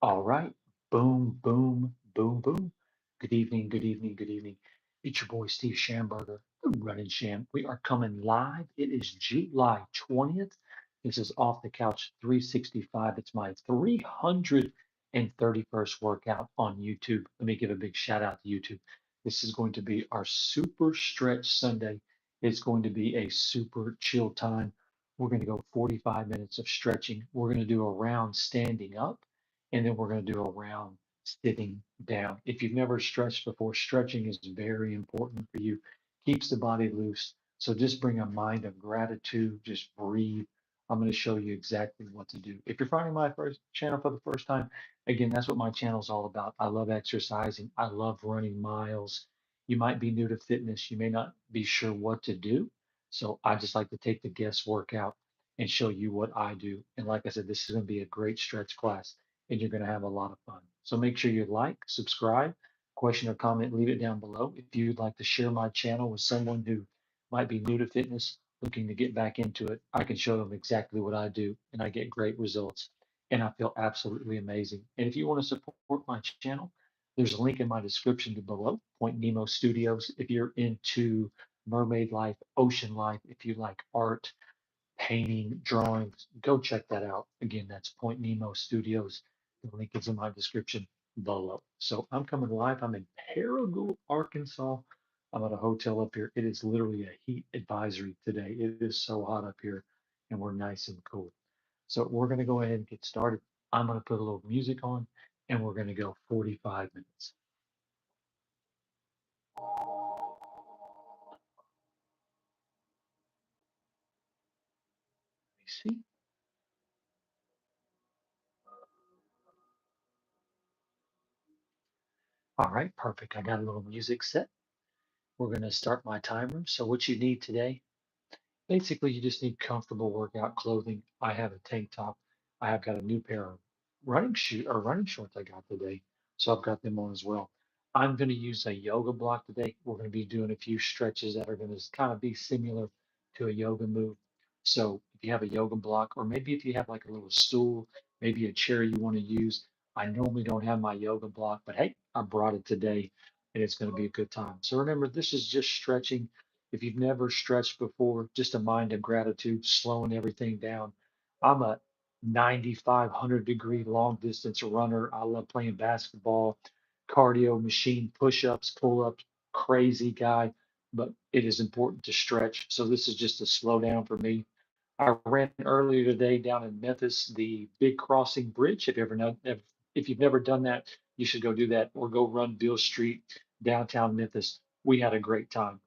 All right. Boom, boom, boom, boom. Good evening, good evening, good evening. It's your boy Steve Schamberger, the Running Sham. We are coming live. It is July 20th. This is Off the Couch 365. It's my 331st workout on YouTube. Let me give a big shout out to YouTube. This is going to be our super stretch Sunday. It's going to be a super chill time. We're going to go 45 minutes of stretching. We're going to do a round standing up and then we're going to do a round sitting down. If you've never stretched before, stretching is very important for you. Keeps the body loose. So just bring a mind of gratitude. Just breathe. I'm going to show you exactly what to do. If you're finding my first channel for the first time, again, that's what my channel is all about. I love exercising. I love running miles. You might be new to fitness. You may not be sure what to do. So I just like to take the guesswork out and show you what I do. And like I said, this is going to be a great stretch class and you're going to have a lot of fun. So make sure you like, subscribe, question or comment, leave it down below. If you'd like to share my channel with someone who might be new to fitness, looking to get back into it, I can show them exactly what I do and I get great results and I feel absolutely amazing. And if you want to support my channel, there's a link in my description below, Point Nemo Studios. If you're into mermaid life, ocean life, if you like art, painting, drawings, go check that out. Again, that's Point Nemo Studios. The link is in my description below. So I'm coming live. I'm in Paragould, Arkansas. I'm at a hotel up here. It is literally a heat advisory today. It is so hot up here and we're nice and cool. So we're going to go ahead and get started. I'm going to put a little music on and we're going to go 45 minutes. Let me see. All right, perfect. I got a little music set. We're going to start my timer. So what you need today, basically, you just need comfortable workout clothing. I have a tank top. I have got a new pair of running shoe or running shorts I got today, so I've got them on as well. I'm going to use a yoga block today. We're going to be doing a few stretches that are going to kind of be similar to a yoga move. So if you have a yoga block, or maybe if you have like a little stool, maybe a chair you want to use. I normally don't have my yoga block, but hey, I brought it today, and it's going to be a good time. So remember, this is just stretching. If you've never stretched before, just a mind of gratitude, slowing everything down. I'm a 9,500-degree long distance runner. I love playing basketball, cardio, machine push ups, pull ups, crazy guy, but it is important to stretch. So this is just a slow down for me. I ran earlier today down in Memphis, the Big Crossing Bridge. If you've never done that, you should go do that or go run Beale Street, downtown Memphis. We had a great time.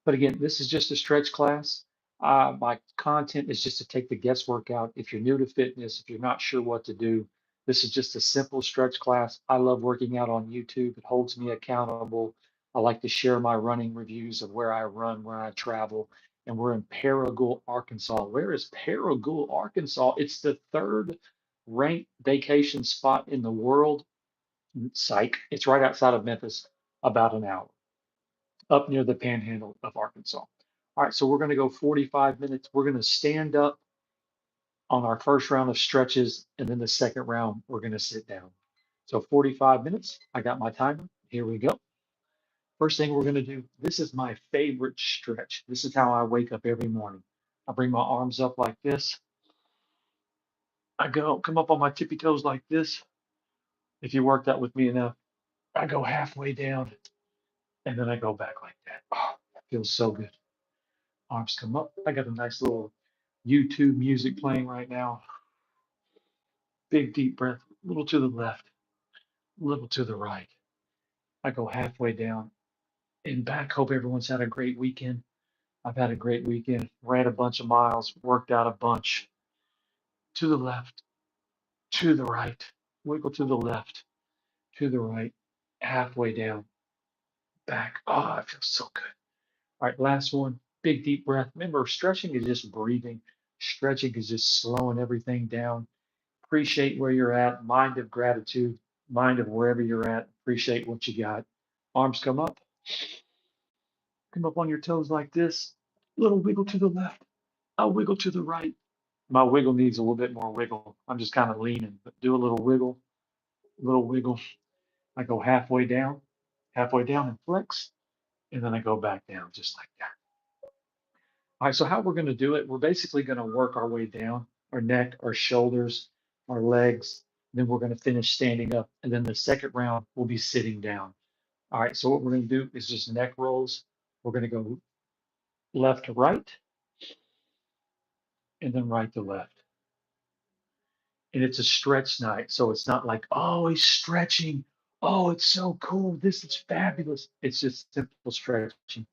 But again, this is just a stretch class. My content is just to take the guesswork out. If you're new to fitness, if you're not sure what to do, this is just a simple stretch class. I love working out on YouTube. It holds me accountable. I like to share my running reviews of where I run, where I travel. And we're in Paragould, Arkansas. Where is Paragould, Arkansas? It's the third ranked vacation spot in the world. Psych. It's right outside of Memphis, about an hour up near the panhandle of Arkansas. All right, so we're going to go 45 minutes. We're going to stand up on our first round of stretches, and then the second round, we're going to sit down. So 45 minutes. I got my timer. Here we go. First thing we're going to do, this is my favorite stretch. This is how I wake up every morning. I bring my arms up like this. I go, come up on my tippy toes like this. If you worked out with me enough, I go halfway down and then I go back like that. Oh, that feels so good. Arms come up. I got a nice little YouTube music playing right now. Big deep breath, a little to the left, a little to the right. I go halfway down and back. Hope everyone's had a great weekend. I've had a great weekend. Ran a bunch of miles, worked out a bunch. To the left, to the right, wiggle to the left, to the right, halfway down, back. Oh, it feels so good. All right, last one. Big deep breath. Remember, stretching is just breathing. Stretching is just slowing everything down. Appreciate where you're at, mind of gratitude, mind of wherever you're at, appreciate what you got. Arms come up on your toes like this, little wiggle to the left, a wiggle to the right. My wiggle needs a little bit more wiggle. I'm just kind of leaning, but do a little wiggle, little wiggle. I go halfway down and flex, and then I go back down just like that. All right, so how we're going to do it, we're basically going to work our way down, our neck, our shoulders, our legs. Then we're going to finish standing up. And then the second round, we'll be sitting down. All right, so what we're going to do is just neck rolls. We're going to go left to right and then right to left. And it's a stretch night. So it's not like, oh, he's stretching. Oh, it's so cool. This is fabulous. It's just simple stretching.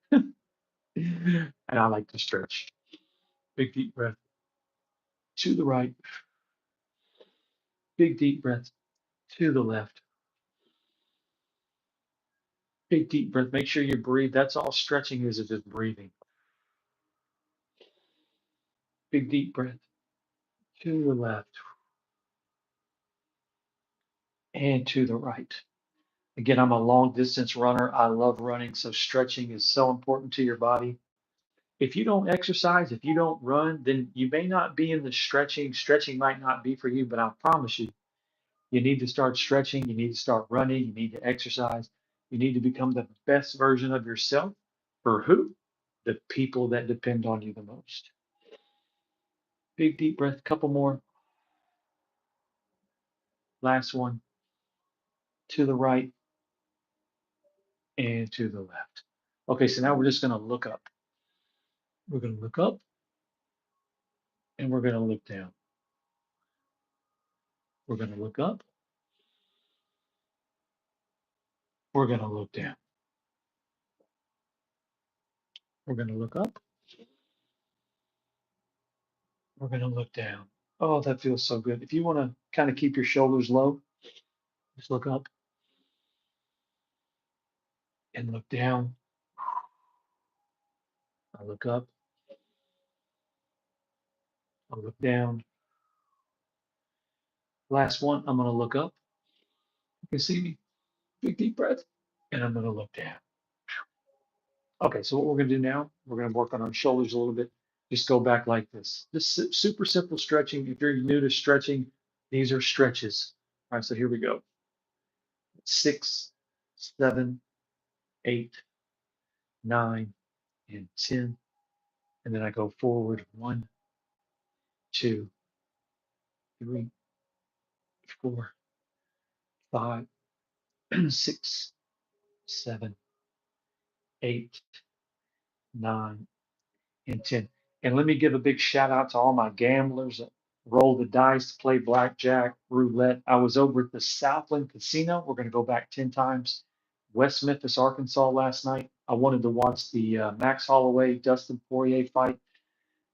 And I like to stretch. Big deep breath to the right, big deep breath to the left, big deep breath. Make sure you breathe. That's all stretching is just breathing. Big deep breath to the left and to the right. Again, I'm a long distance runner. I love running. So stretching is so important to your body. If you don't exercise, if you don't run, then you may not be in the stretching. Stretching might not be for you, but I promise you, you need to start stretching. You need to start running. You need to exercise. You need to become the best version of yourself. For who? The people that depend on you the most. Big deep breath, couple more. Last one to the right and to the left. Okay, so now we're just going to look up. We're going to look up and we're going to look down. We're going to look up. We're going to look down. We're going to look up. We're going to look down. Oh, that feels so good. If you want to kind of keep your shoulders low, just look up and look down. I look up. I look down. Last one, I'm going to look up. You can see me. Big deep breath. And I'm going to look down. Okay, so what we're going to do now, we're going to work on our shoulders a little bit. Just go back like this. Just super simple stretching. If you're new to stretching, these are stretches. All right, so here we go. 6, 7, 8, 9, and 10. And then I go forward 1, 2, 3, 4, 5, 6, 7, 8, 9, and 10. And let me give a big shout out to all my gamblers that roll the dice, play blackjack, roulette. I was over at the Southland Casino. We're going to go back 10 times. West Memphis, Arkansas last night. I wanted to watch the Max Holloway, Dustin Poirier fight.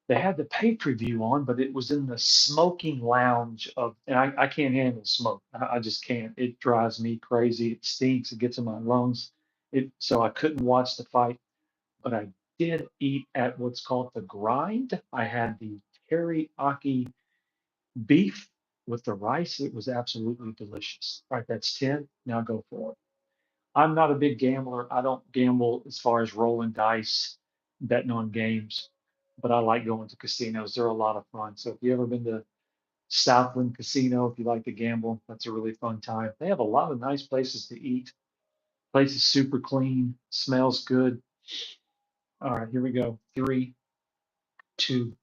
They had the pay-per-view on, but it was in the smoking lounge of, and I can't handle smoke. I just can't. It drives me crazy. It stinks. It gets in my lungs. So I couldn't watch the fight, but I did eat at what's called the grind. I had the teriyaki beef with the rice. It was absolutely delicious. All right, that's 10. Now go for it. I'm not a big gambler. I don't gamble as far as rolling dice, betting on games, but I like going to casinos. They're a lot of fun. So if you ever been to Southland Casino, if you like to gamble, that's a really fun time. They have a lot of nice places to eat. Place is super clean, smells good. All right, here we go. 3, 2,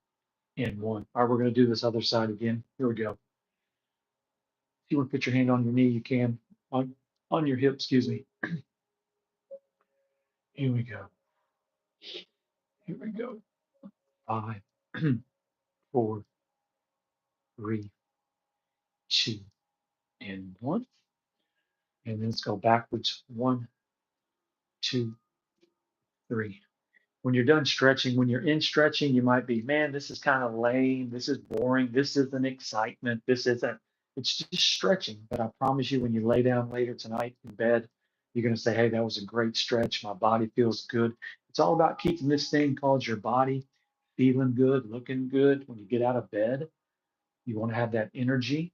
and 1. All right, we're going to do this other side again. Here we go. If you want to put your hand on your knee, you can. On your hip, excuse me. Here we go. Here we go. 5, 4, 3, 2, and 1. And then let's go backwards. 1, 2, 3. When you're done stretching, when you're in stretching, you might be, man, this is kind of lame. This is boring. This isn't excitement. This isn't, it's just stretching. But I promise you, when you lay down later tonight in bed, you're going to say, hey, that was a great stretch. My body feels good. It's all about keeping this thing called your body feeling good, looking good. When you get out of bed, you want to have that energy.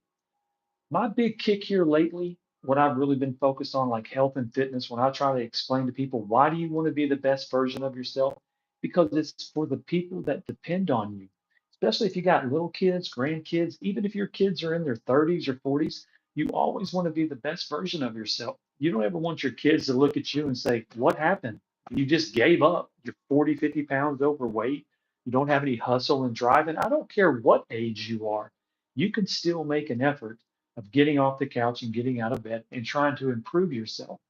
My big kick here lately, what I've really been focused on, like health and fitness, when I try to explain to people, why do you want to be the best version of yourself? Because it's for the people that depend on you, especially if you got little kids, grandkids, even if your kids are in their 30s or 40s, You always want to be the best version of yourself. You don't ever want your kids to look at you and say, "What happened? You just gave up. You're 40, 50 pounds overweight. You don't have any hustle and drive." And I don't care what age you are, you can still make an effort of getting off the couch and getting out of bed and trying to improve yourself.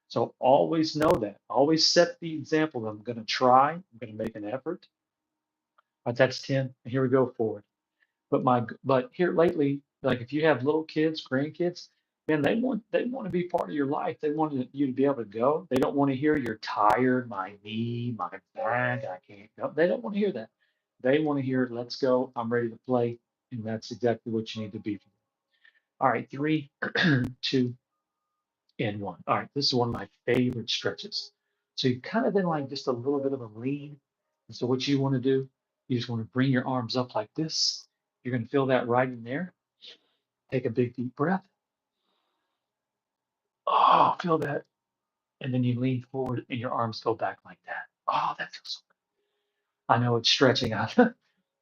So always know that. Always set the example. I'm going to try. I'm going to make an effort. That's 10. And here we go forward. But here lately, like if you have little kids, grandkids, man, they want to be part of your life. They want you to be able to go. They don't want to hear you're tired, my knee, my back, I can't go. They don't want to hear that. They want to hear, let's go, I'm ready to play. And that's exactly what you need to be for them. All right, three, two, and one. All right, this is one of my favorite stretches. So you've kind of been like just a little bit of a lean. And so what you want to do, you just want to bring your arms up like this. You're going to feel that right in there. Take a big deep breath. Oh, feel that. And then you lean forward and your arms go back like that. Oh, that feels so good. I know it's stretching.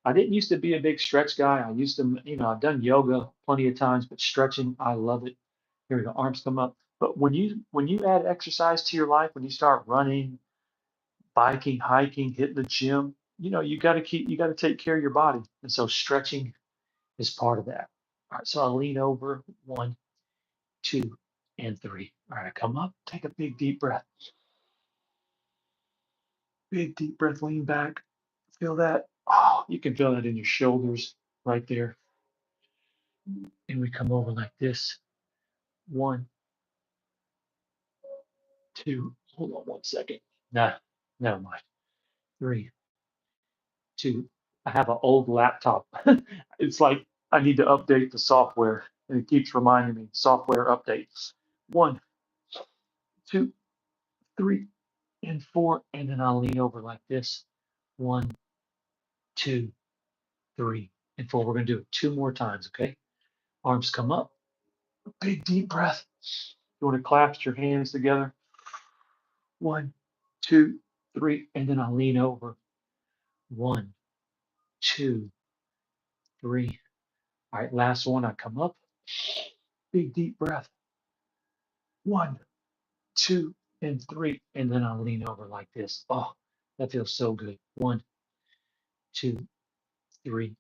I didn't used to be a big stretch guy. I used to, I've done yoga plenty of times, but stretching, I love it. Here we go. Arms come up. But when you add exercise to your life, when you start running, biking, hiking, hitting the gym, you got to take care of your body. And so stretching is part of that. All right. So I'll lean over. One, two, and three. All right, come up, take a big deep breath. Big deep breath, lean back. Feel that. Oh, you can feel that in your shoulders right there. And we come over like this. One, two, hold on 1 second. Nah, never mind. Three, two. I have an old laptop. It's like I need to update the software, and it keeps reminding me software updates. One, two, three, and four. And then I'll lean over like this. One, two, three, and four. We're going to do it two more times, okay? Arms come up, big deep breath. You want to clasp your hands together. One, two, three, and then I'll lean over. One, two, three. All right, last one. I come up, big deep breath. One, two, and three, and then I'll lean over like this. Oh, that feels so good. One, two, three,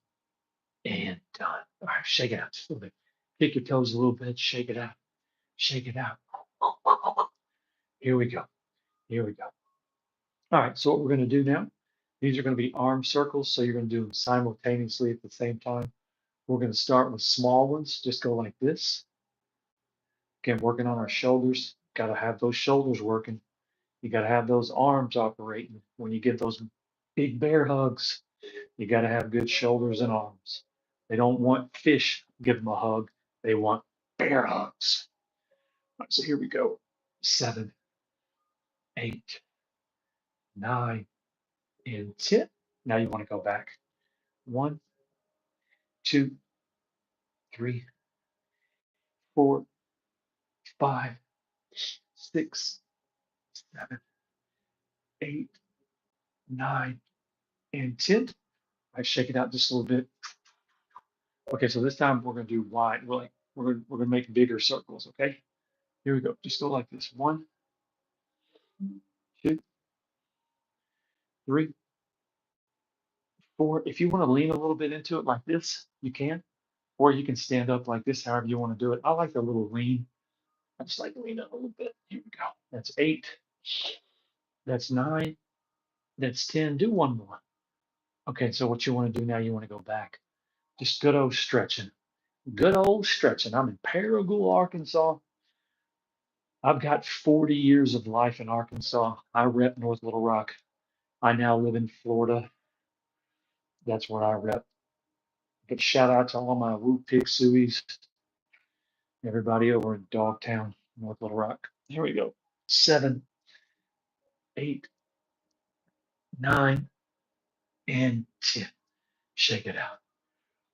and done. All right, shake it out just a little bit. Kick your toes a little bit, shake it out, shake it out. Here we go. Here we go. All right, so what we're going to do now, these are going to be arm circles, so you're going to do them simultaneously at the same time. We're going to start with small ones, just go like this. Again, working on our shoulders. Got to have those shoulders working. You got to have those arms operating. When you get those big bear hugs, you got to have good shoulders and arms. They don't want fish, give them a hug. They want bear hugs. All right, so here we go. 7, 8, 9, and 10. Now you want to go back. 1, 2, 3, 4, 5, 6, 7, 8, 9, and 10. I shake it out just a little bit. Okay, so this time we're gonna do wide. We're gonna make bigger circles. Okay, here we go. Just go like this. 1, 2, 3, 4. If you want to lean a little bit into it like this, you can, or you can stand up like this, however you want to do it. I like the little lean. I just like to lean up a little bit. Here we go. That's 8. That's 9. That's 10. Do one more. Okay, so what you want to do now, you want to go back. Just good old stretching. Good old stretching. I'm in Paragould, Arkansas. I've got 40 years of life in Arkansas. I rep North Little Rock. I now live in Florida. That's where I rep. But shout out to all my Woo Pig Sueys, everybody over in Dogtown, North Little Rock. Here we go. 7, 8, 9, and 10. Shake it out.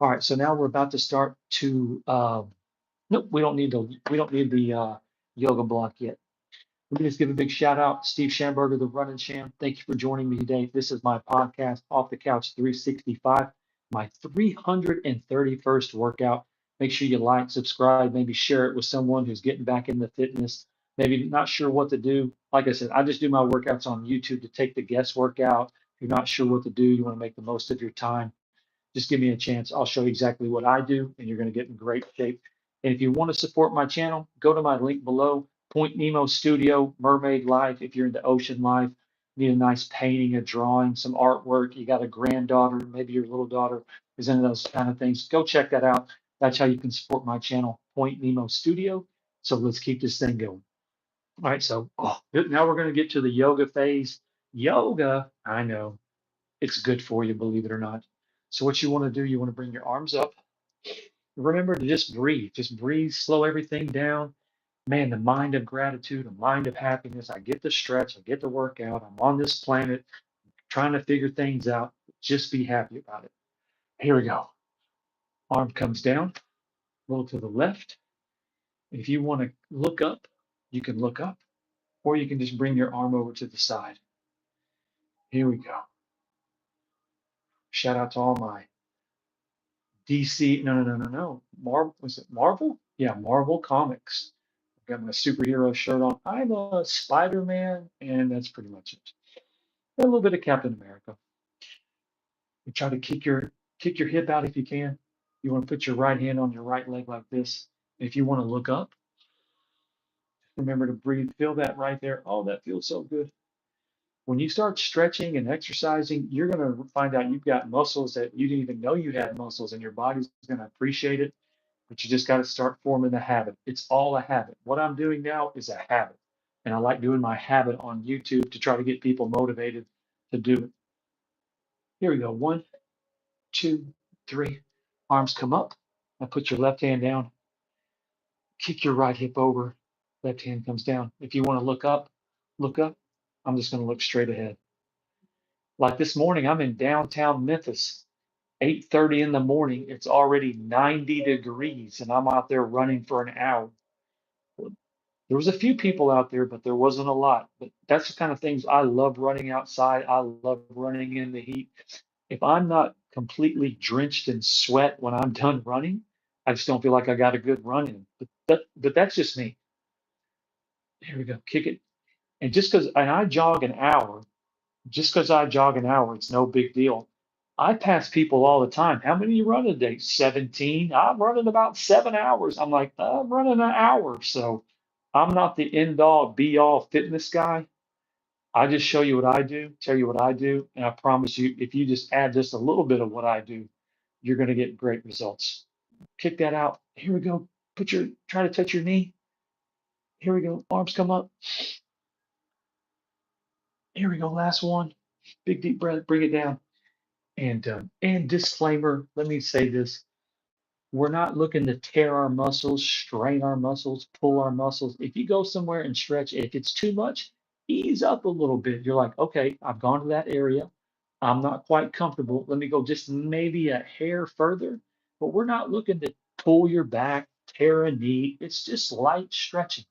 All right, so now we're about to start to. Nope, we don't need the yoga block yet. Let me just give a big shout out, Steve Schamberger, the Running Sham. Thank you for joining me today. This is my podcast, Off the Couch 365, my 331st workout. Make sure you like, subscribe, maybe share it with someone who's getting back into fitness, maybe not sure what to do. Like I said, I just do my workouts on YouTube to take the guesswork out. If you're not sure what to do, you want to make the most of your time, just give me a chance. I'll show you exactly what I do, and you're going to get in great shape. And if you want to support my channel, go to my link below. Point Nemo Studio, Mermaid Life. If you're into ocean life, need a nice painting, a drawing, some artwork. You got a granddaughter, maybe your little daughter is into those kind of things. Go check that out. That's how you can support my channel, Point Nemo Studio. So let's keep this thing going. All right, so now we're going to get to the yoga phase. Yoga, I know, it's good for you, believe it or not. So what you want to do, you want to bring your arms up. Remember to just breathe. Just breathe, slow everything down. Man, the mind of gratitude, a mind of happiness. I get the stretch, I get the workout. I'm on this planet trying to figure things out. Just be happy about it. Here we go. Arm comes down, a little to the left. If you want to look up, you can look up, or you can just bring your arm over to the side. Here we go. Shout out to all my DC, no. Marvel, was it Marvel? Yeah, Marvel Comics. I've got my superhero shirt on. I'm a Spider-Man, and that's pretty much it. A little bit of Captain America. You try to kick your hip out if you can. You want to put your right hand on your right leg like this. If you want to look up, remember to breathe. Feel that right there. Oh, that feels so good. When you start stretching and exercising, you're going to find out you've got muscles that you didn't even know you had muscles, and your body's going to appreciate it. But you just got to start forming the habit. It's all a habit. What I'm doing now is a habit. And I like doing my habit on YouTube to try to get people motivated to do it. Here we go. One, two, three. Arms come up. Now put your left hand down. Kick your right hip over. Left hand comes down. If you want to look up, look up. I'm just going to look straight ahead. Like this morning, I'm in downtown Memphis. 8:30 in the morning. It's already 90 degrees, and I'm out there running for an hour. There was a few people out there, but there wasn't a lot. But that's the kind of things I love running outside. I love running in the heat. If I'm not completely drenched in sweat when I'm done running, I just don't feel like I got a good run in. But that's just me. Here we go. Kick it. And I jog an hour, just because I jog an hour, it's no big deal. I pass people all the time. How many you run a day? 17. I'm running about 7 hours. I'm like, I'm running an hour. So I'm not the end all be all fitness guy. I just show you what I do, tell you what I do. And I promise you, if you just add just a little bit of what I do, you're going to get great results. Kick that out. Here we go. Try to touch your knee. Here we go. Arms come up. Here we go. Last one. Big deep breath. Bring it down. And disclaimer, let me say this. We're not looking to tear our muscles, strain our muscles, pull our muscles. If you go somewhere and stretch, if it's too much, ease up a little bit. You're like, okay, I've gone to that area. I'm not quite comfortable. Let me go just maybe a hair further. But we're not looking to pull your back, tear a knee. It's just light stretching,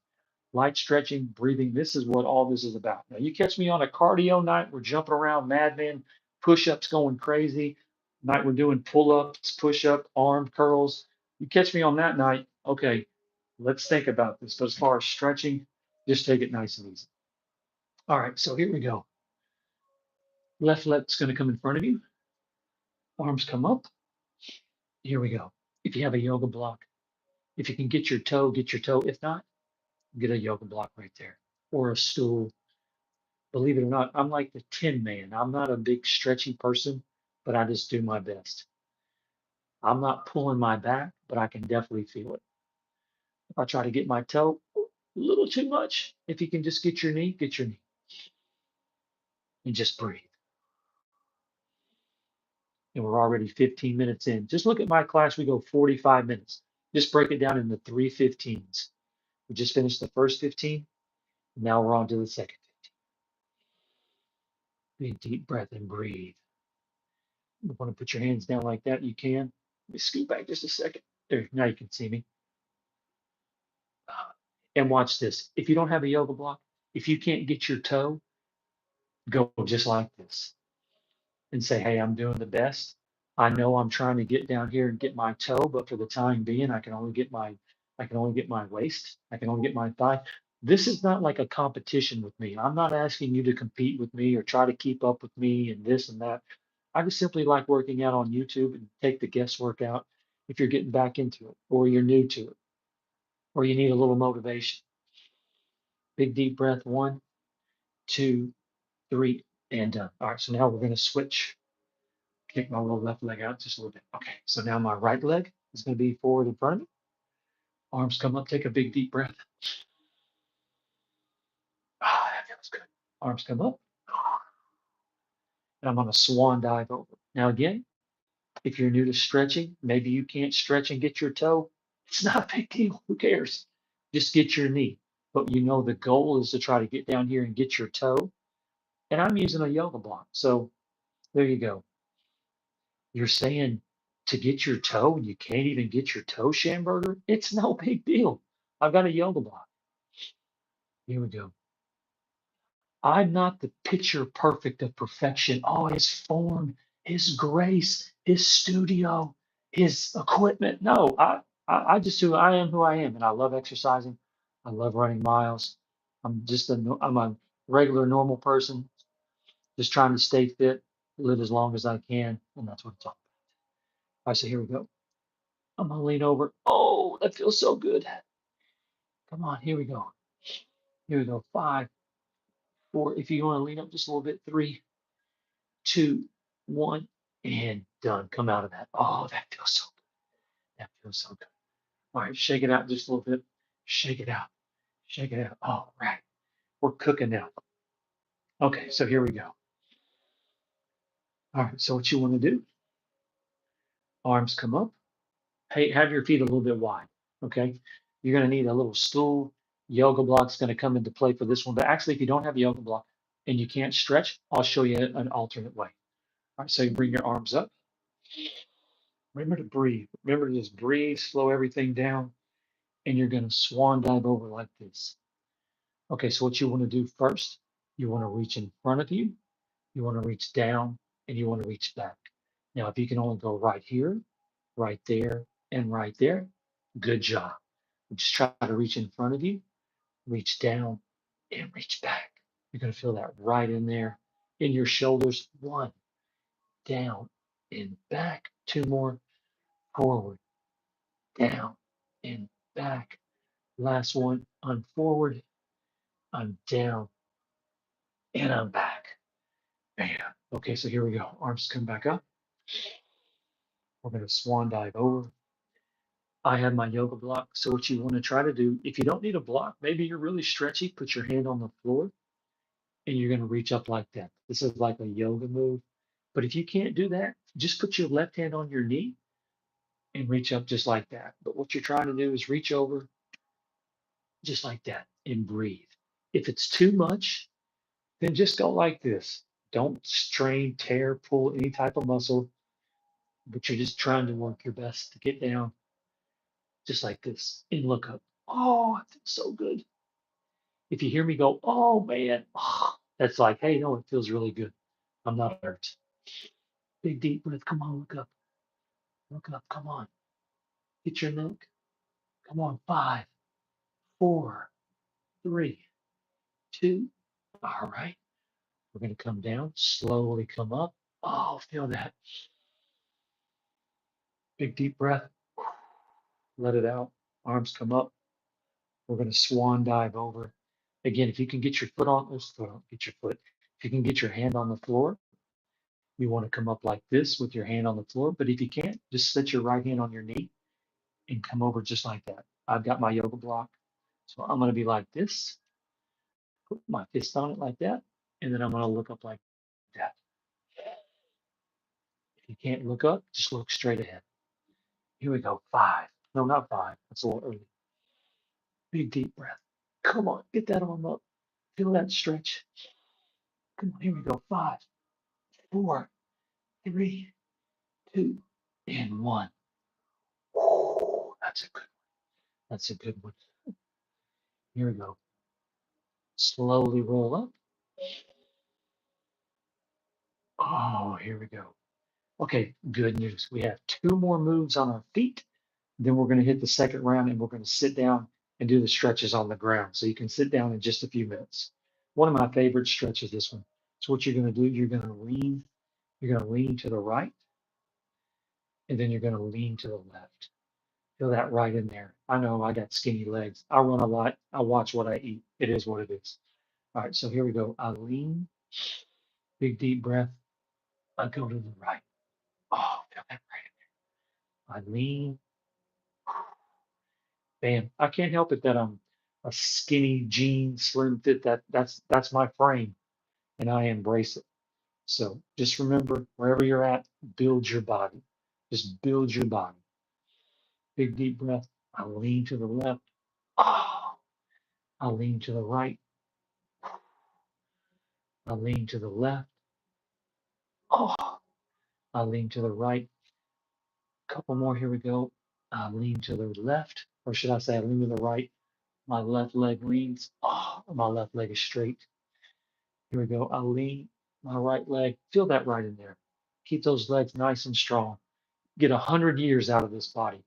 breathing. This is what all this is about. Now, you catch me on a cardio night, we're jumping around, madman, push ups going crazy. Night we're doing pull ups, push up, arm curls. You catch me on that night, okay, let's think about this. But as far as stretching, just take it nice and easy. All right, so here we go. Left leg's going to come in front of you, arms come up. Here we go. If you have a yoga block, if you can get your toe, get your toe. If not, get a yoga block right there or a stool. Believe it or not, I'm like the Tin Man. I'm not a big stretchy person, but I just do my best. I'm not pulling my back, but I can definitely feel it. If I try to get my toe, a little too much. If you can just get your knee, and just breathe. And we're already 15 minutes in. Just look at my class. We go 45 minutes. Just break it down into 3 15s. We just finished the first 15. Now we're on to the second 15. Big deep breath and breathe. You want to put your hands down like that, you can. Let me scoot back just a second. There, now you can see me. And watch this. If you don't have a yoga block, if you can't get your toe, go just like this and say, hey, I'm doing the best. I know I'm trying to get down here and get my toe, but for the time being, I can only get my waist. I can only get my thigh. This is not like a competition with me. I'm not asking you to compete with me or try to keep up with me and this and that. I just simply like working out on YouTube and take the guesswork out if you're getting back into it or you're new to it or you need a little motivation. Big deep breath, one, two, three, and done. All right, so now we're going to switch. Kick my little left leg out just a little bit. Okay, so now my right leg is going to be forward in front of me. Arms come up, take a big deep breath. Ah, that feels good. Arms come up, and I'm on a swan dive over. Now, again, if you're new to stretching, maybe you can't stretch and get your toe. It's not a big deal. Who cares? Just get your knee. But you know the goal is to try to get down here and get your toe. And I'm using a yoga block. So there you go. You're saying to get your toe, and you can't even get your toe, Schamberger? It's no big deal. I've got a yoga block. Here we go. I'm not the picture perfect of perfection. Oh, his form, his grace, his studio, his equipment. No, I just who I am, who I am, and I love exercising. I love running miles. I'm a regular, normal person, just trying to stay fit, live as long as I can, and that's what it's all about. All right, so here we go. I'm gonna lean over. Oh, that feels so good. Come on, here we go. Here we go. Five, four. If you want to lean up just a little bit, three, two, one, and done. Come out of that. Oh, that feels so good. That feels so good. All right, shake it out just a little bit. Shake it out. Shake it out. All right. We're cooking now. Okay, so here we go. All right, so what you want to do, arms come up. Hey, have your feet a little bit wide. Okay. You're going to need a little stool. Yoga block's going to come into play for this one. But actually, if you don't have a yoga block and you can't stretch, I'll show you an alternate way. All right, so you bring your arms up. Remember to breathe. Remember to just breathe, slow everything down, and you're going to swan dive over like this. Okay, so what you want to do first, you want to reach in front of you, you want to reach down, and you want to reach back. Now, if you can only go right here, right there, and right there, good job. Just try to reach in front of you, reach down, and reach back. You're going to feel that right in there in your shoulders. One, down, and back. Two more, forward, down, and back. Last one, I'm forward, I'm down, and I'm back. Bam. Okay, so here we go. Arms come back up. We're going to swan dive over. I have my yoga block. So what you want to try to do, if you don't need a block, maybe you're really stretchy, put your hand on the floor and you're going to reach up like that. This is like a yoga move. But if you can't do that, just put your left hand on your knee and reach up just like that. But what you're trying to do is reach over just like that and breathe. If it's too much, then just go like this. Don't strain, tear, pull any type of muscle, but you're just trying to work your best to get down just like this and look up. Oh, it feels so good. If you hear me go, oh man, that's like, hey, no, it feels really good. I'm not hurt. Big deep breath. Come on, look up. Look up. Come on. Get your neck. Come on. Five, four, three, two. All right. We're going to come down, slowly come up. Oh, feel that. Big deep breath. Let it out. Arms come up. We're going to swan dive over. Again, if you can get your foot on this foot, get your foot. If you can get your hand on the floor, you want to come up like this with your hand on the floor. But if you can't, just set your right hand on your knee and come over just like that. I've got my yoga block. So I'm going to be like this, put my fist on it like that, and then I'm going to look up like that. If you can't look up, just look straight ahead. Here we go. Five. No, not five. That's a little early. Big deep breath. Come on, get that arm up. Feel that stretch. Come on, here we go. Five, four, three, two, and one. Oh, that's a good one. That's a good one. Here we go. Slowly roll up. Oh, here we go. Okay, good news. We have two more moves on our feet. Then we're going to hit the second round and we're going to sit down and do the stretches on the ground. So you can sit down in just a few minutes. One of my favorite stretches, this one. So what you're going to do, you're going to lean to the right, and then you're going to lean to the left. Feel that right in there. I know I got skinny legs. I run a lot. I watch what I eat. It is what it is. All right, so here we go. I lean, big deep breath. I go to the right. Oh, feel that right. I lean, bam. I can't help it that I'm a skinny jean, slim fit. That's my frame, and I embrace it. So just remember, wherever you're at, build your body. Just build your body. Big deep breath. I lean to the left. Oh, I lean to the right. I lean to the left. Oh, I lean to the right. Couple more. Here we go. I lean to the left, or should I say, I lean to the right. My left leg leans. Oh, my left leg is straight. Here we go. I lean my right leg. Feel that right in there. Keep those legs nice and strong. Get 100 years out of this body.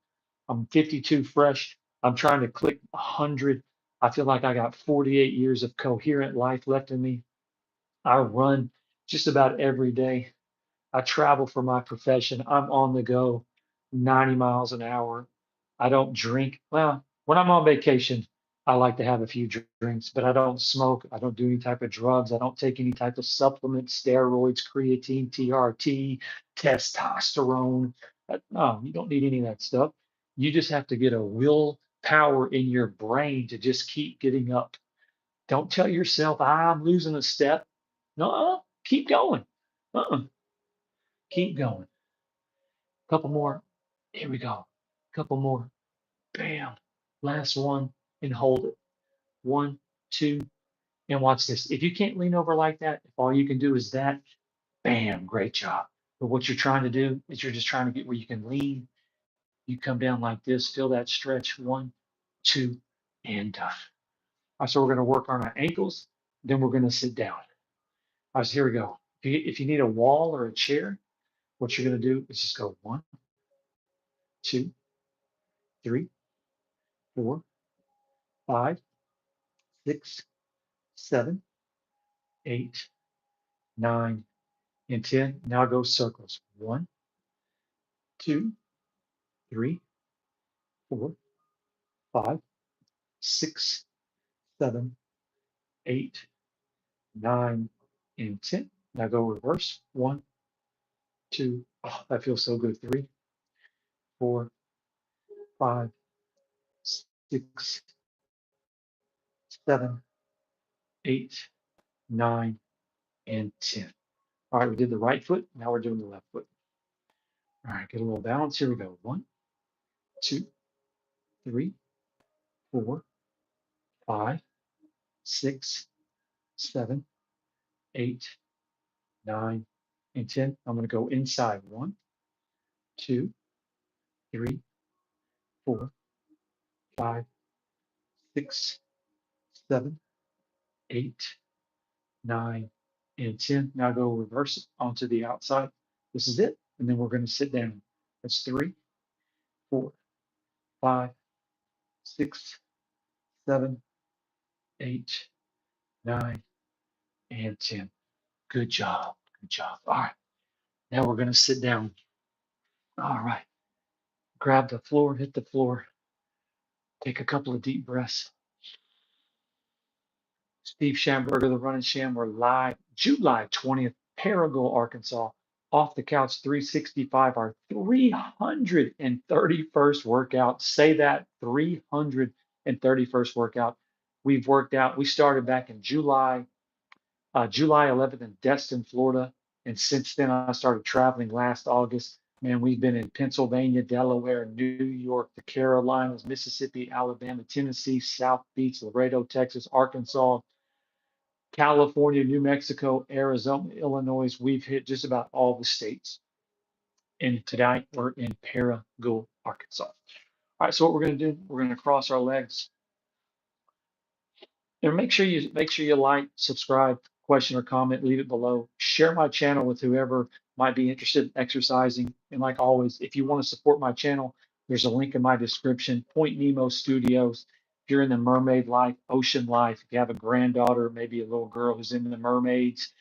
I'm 52 fresh. I'm trying to click 100. I feel like I got 48 years of coherent life left in me. I run just about every day. I travel for my profession. I'm on the go 90 miles an hour. I don't drink. Well, when I'm on vacation, I like to have a few drinks, but I don't smoke. I don't do any type of drugs. I don't take any type of supplements, steroids, creatine, TRT, testosterone. No, you don't need any of that stuff. You just have to get a will power in your brain to just keep getting up. Don't tell yourself, I'm losing a step. No, keep going. Uh-uh, keep going. Couple more. Here we go. Couple more. Bam. Last one and hold it. One, two, and watch this. If you can't lean over like that, if all you can do is that, bam, great job. But what you're trying to do is you're just trying to get where you can lean. You come down like this, feel that stretch. One, two, and done. All right, so we're going to work on our ankles. Then we're going to sit down. All right, so here we go. If you need a wall or a chair, what you're going to do is just go one, two, three, four, five, six, seven, eight, nine, and 10. Now go circles. One, two, three, four, five, six, seven, eight, nine, and 10. Now go reverse. One, two. Oh, that feels so good. Three, four, five, six, seven, eight, nine, and 10. All right, we did the right foot. Now we're doing the left foot. All right, get a little balance. Here we go. One, two, three, four, five, six, seven, eight, nine, and 10. I'm going to go inside. One, two, three, four, five, six, seven, eight, nine, and 10. Now go reverse it onto the outside. This is it. And then we're going to sit down. That's three, four, five, six, seven, eight, nine, and 10. Good job. Good job. All right. Now we're going to sit down. All right. Grab the floor, hit the floor, take a couple of deep breaths. Steve Schamberger, the Running Sham. We're live, July 20th, Paragould, Arkansas. Off the Couch 365, our 331st workout. Say that, 331st workout. We've worked out. We started back in July 11th in Destin, Florida. And since then, I started traveling last August. Man, we've been in Pennsylvania, Delaware, New York, the Carolinas, Mississippi, Alabama, Tennessee, South Beach, Laredo, Texas, Arkansas, California, New Mexico, Arizona, Illinois. We've hit just about all the states. And tonight we're in Paragould, Arkansas. All right, so what we're going to do, we're going to cross our legs. And make sure you like, subscribe. question or comment, leave it below. Share my channel with whoever might be interested in exercising. And like always, if you want to support my channel, there's a link in my description. Point Nemo Studios. If you're in the mermaid life, ocean life, if you have a granddaughter, maybe a little girl who's into the mermaids,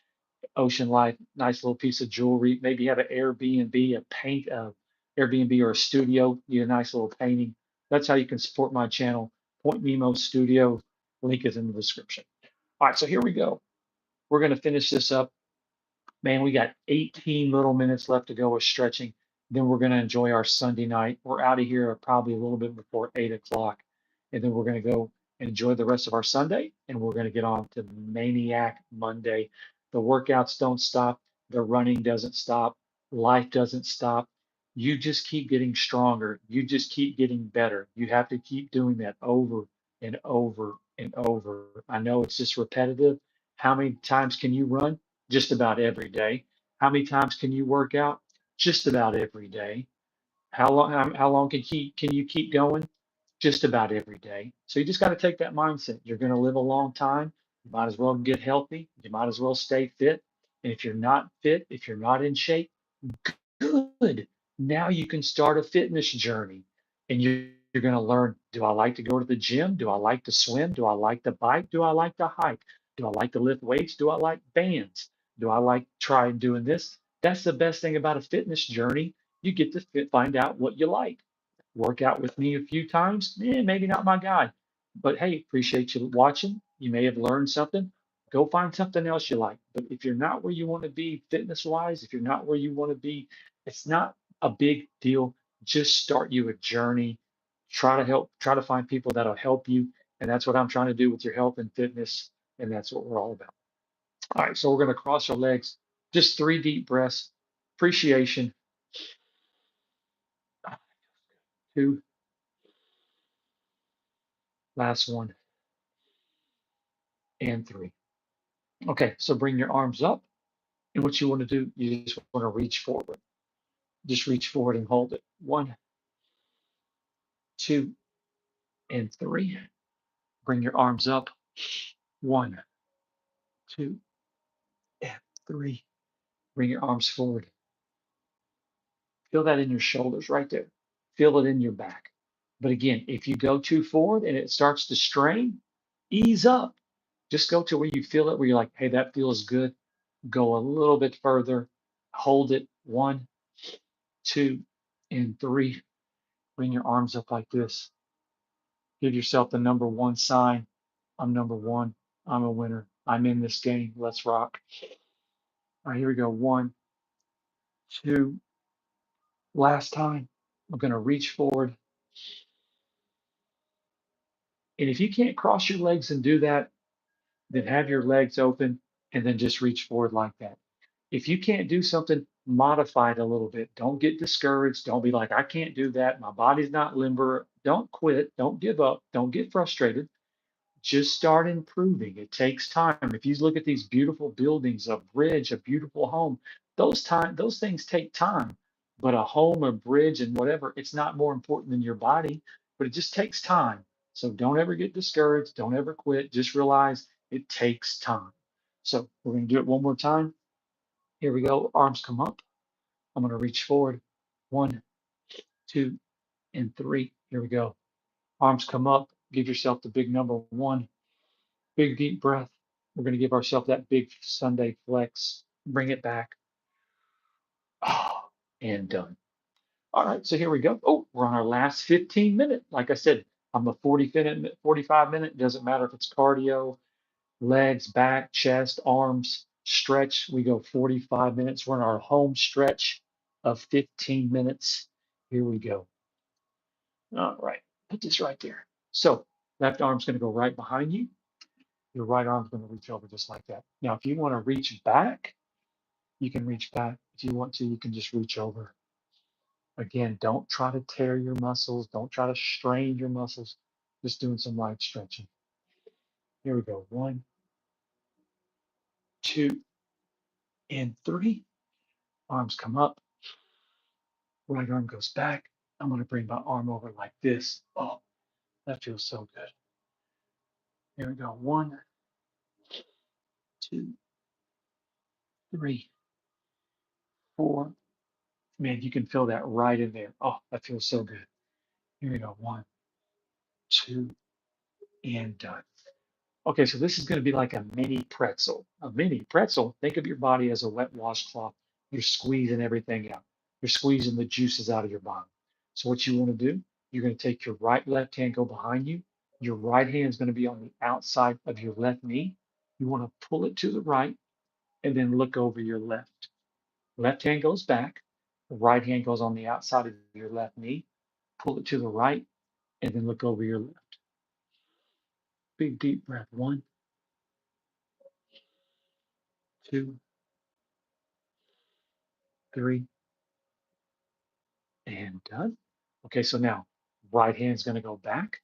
ocean life, nice little piece of jewelry. Maybe you have an Airbnb, a paint, Airbnb or a studio, need a nice little painting. That's how you can support my channel. Point Nemo Studio. Link is in the description. All right, so here we go. We're going to finish this up. Man, we got 18 little minutes left to go with stretching. Then we're going to enjoy our Sunday night. We're out of here probably a little bit before 8 o'clock. And then we're going to go and enjoy the rest of our Sunday. And we're going to get on to Maniac Monday. The workouts don't stop. The running doesn't stop. Life doesn't stop. You just keep getting stronger. You just keep getting better. You have to keep doing that over and over and over. I know it's just repetitive. How many times can you run? Just about every day. How many times can you work out? Just about every day. How long can you keep going? Just about every day. So you just got to take that mindset. You're going to live a long time. You might as well get healthy. You might as well stay fit. And if you're not fit, if you're not in shape, good. Now you can start a fitness journey and you're going to learn, do I like to go to the gym? Do I like to swim? Do I like to bike? Do I like to hike? Do I like to lift weights? Do I like bands? Do I like trying doing this? That's the best thing about a fitness journey. You get to find out what you like. Work out with me a few times, maybe not my guy, but hey, appreciate you watching. You may have learned something. Go find something else you like. But if you're not where you want to be fitness wise, if you're not where you want to be, it's not a big deal. Just start you a journey. Try to find people that'll help you. And that's what I'm trying to do with your health and fitness. And that's what we're all about. All right, so we're going to cross our legs. Just 3 deep breaths. Appreciation. 2, last one, and 3. Okay, so bring your arms up. And what you want to do, you just want to reach forward. Just reach forward and hold it. 1, 2, and 3. Bring your arms up. 1, 2, and 3. Bring your arms forward. Feel that in your shoulders right there. Feel it in your back. But again, if you go too forward and it starts to strain, ease up. Just go to where you feel it, where you're like, hey, that feels good. Go a little bit further. Hold it. 1, 2, and 3. Bring your arms up like this. Give yourself the number 1 sign. I'm number 1. I'm a winner. I'm in this game. Let's rock. All right, here we go. 1, 2. Last time. I'm going to reach forward. And if you can't cross your legs and do that, then have your legs open and then just reach forward like that. If you can't do something, modify it a little bit. Don't get discouraged. Don't be like, I can't do that. My body's not limber. Don't quit. Don't give up. Don't get frustrated. Just start improving. It takes time. If you look at these beautiful buildings, a bridge, a beautiful home, those things take time. But a home, a bridge, and whatever, it's not more important than your body, but it just takes time. So don't ever get discouraged. Don't ever quit. Just realize it takes time. So we're going to do it one more time. Here we go. Arms come up. I'm going to reach forward. 1, 2, and 3. Here we go. Arms come up. Give yourself the big number 1. Big deep breath. We're going to give ourselves that big Sunday flex. Bring it back. Oh, and done. All right, so here we go. Oh, we're on our last 15 minute. Like I said, I'm a 40-minute, 45-minute. Doesn't matter if it's cardio, legs, back, chest, arms, stretch. We go 45 minutes. We're in our home stretch of 15 minutes. Here we go. All right, put this right there. So left arm's going to go right behind you. Your right arm's going to reach over just like that. Now, if you want to reach back, you can reach back. If you want to, you can just reach over. Again, don't try to tear your muscles. Don't try to strain your muscles. Just doing some light stretching. Here we go. 1, 2, and 3. Arms come up. Right arm goes back. I'm going to bring my arm over like this. Oh, that feels so good. Here we go. 1, 2, 3, 4. Man, you can feel that right in there. Oh, that feels so good. Here we go. 1, 2, and done. Okay, so this is going to be like a mini pretzel. A mini pretzel. Think of your body as a wet washcloth. You're squeezing everything out. You're squeezing the juices out of your body. So what you want to do, you're going to take your right left hand, go behind you. Your right hand is going to be on the outside of your left knee. You want to pull it to the right and then look over your left. Left hand goes back. The right hand goes on the outside of your left knee. Pull it to the right and then look over your left. Big deep breath. 1, 2, 3, and done. Okay, so now right hand's going to go back.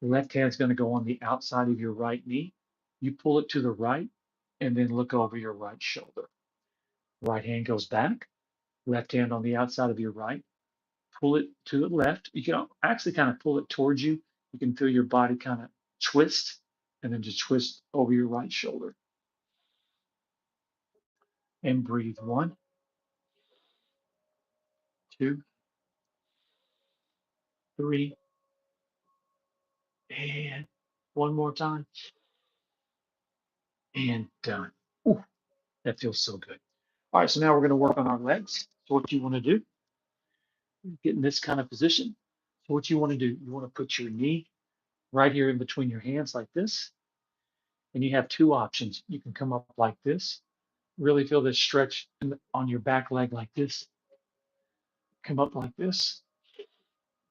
Left hand's going to go on the outside of your right knee. You pull it to the right and then look over your right shoulder. Right hand goes back. Left hand on the outside of your right. Pull it to the left. You can actually kind of pull it towards you. You can feel your body kind of twist and then just twist over your right shoulder and breathe. 1, 2, 3, and one more time and done. Ooh, that feels so good. All right, so now we're going to work on our legs. So what you want to do, get in this kind of position. So what you want to do, you want to put your knee right here in between your hands like this. And you have two options. You can come up like this, really feel this stretch on your back leg like this. Come up like this,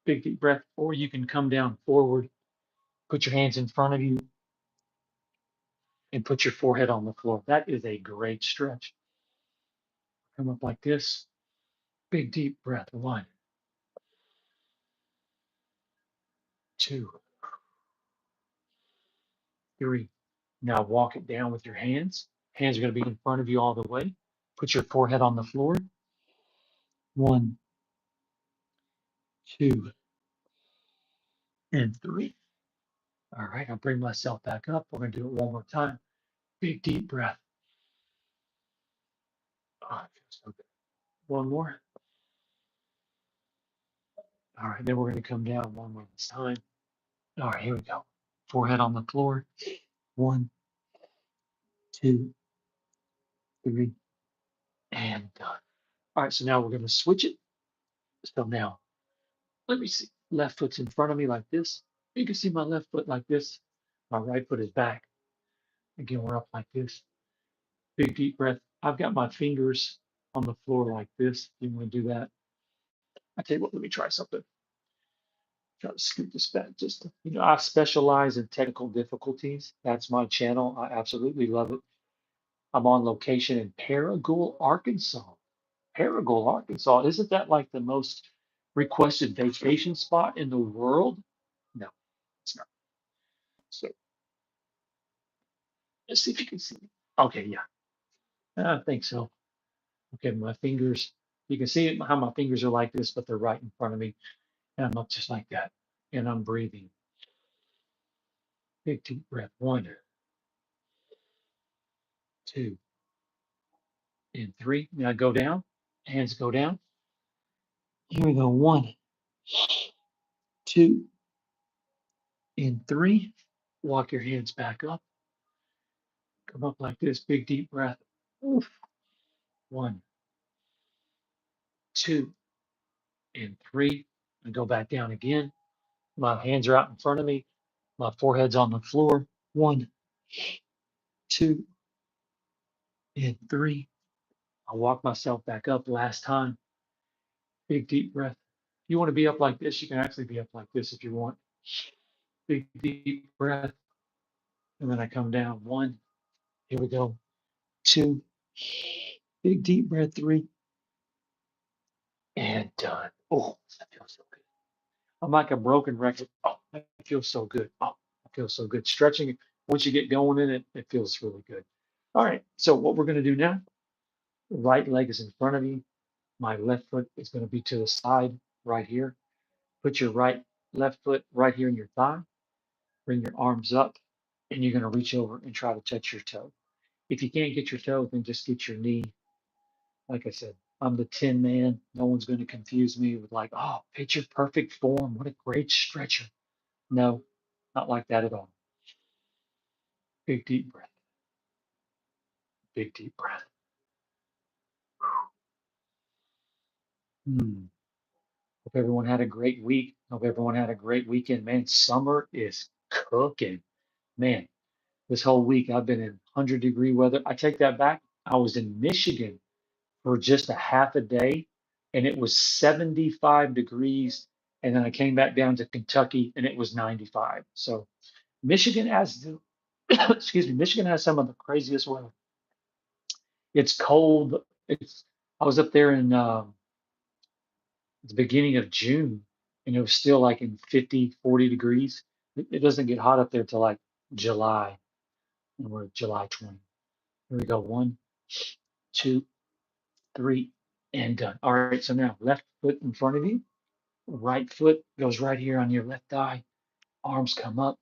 big deep breath. Or you can come down forward, put your hands in front of you, and put your forehead on the floor. That is a great stretch. Come up like this, big deep breath. 1, 2, 3. Now walk it down with your hands. Hands are going to be in front of you all the way. Put your forehead on the floor. 1, 2, and 3. All right, I'll bring myself back up. We're going to do it one more time. Big deep breath. Oh, it feels so good. One more. All right, then we're going to come down one more this time. All right, here we go. Forehead on the floor. 1, 2, 3, and done. All right, so now we're going to switch it. So now, let me see. Left foot's in front of me like this. You can see my left foot like this. My right foot is back. Again, we're up like this. Big deep breath. I've got my fingers on the floor like this. You want to do that? I tell you what, let me try something. Try to scoot this back. Just, I specialize in technical difficulties. That's my channel. I absolutely love it. I'm on location in Paragould, Arkansas. Paragould, Arkansas. Isn't that like the most requested vacation spot in the world? No, it's not. So let's see if you can see me. Okay, yeah, I think so. Okay, my fingers, you can see how my fingers are like this, but they're right in front of me. And I'm up just like that. And I'm breathing. Big deep breath. 1, 2, and 3. Now go down. Hands go down. Here we go. 1, 2, and 3. Walk your hands back up. Come up like this. Big deep breath. Oof. 1, 2, and 3. And go back down again. My hands are out in front of me. My forehead's on the floor. 1, 2, and 3. I'll walk myself back up last time. Big deep breath. If you want to be up like this, you can actually be up like this if you want. Big deep breath. And then I come down. 1. Here we go. 2. Big deep breath. 3. And done. Oh, that feels so good. I'm like a broken record. Oh, that feels so good. Oh, that feels so good. Stretching, once you get going in it, it feels really good. All right. So what we're going to do now, right leg is in front of you. My left foot is going to be to the side right here. Put your left foot right here in your thigh. Bring your arms up and you're going to reach over and try to touch your toe. If you can't get your toe, then just get your knee. Like I said, I'm the Tin Man. No one's going to confuse me with like, oh, picture perfect form. What a great stretcher. No, not like that at all. Big deep breath. Big deep breath. Hmm. Hope everyone had a great week. Hope everyone had a great weekend. Man, summer is cooking. Man, this whole week I've been in 100-degree weather. I take that back. I was in Michigan for just a half a day and it was 75 degrees. And then I came back down to Kentucky and it was 95. So Michigan has, excuse me, Michigan has some of the craziest weather. It's cold. I was up there in the beginning of June and it was still like in 50, 40 degrees. It doesn't get hot up there till like July, and we're July 20. Here we go. One, two, three, and done. All right. So now left foot in front of you. Right foot goes right here on your left thigh. Arms come up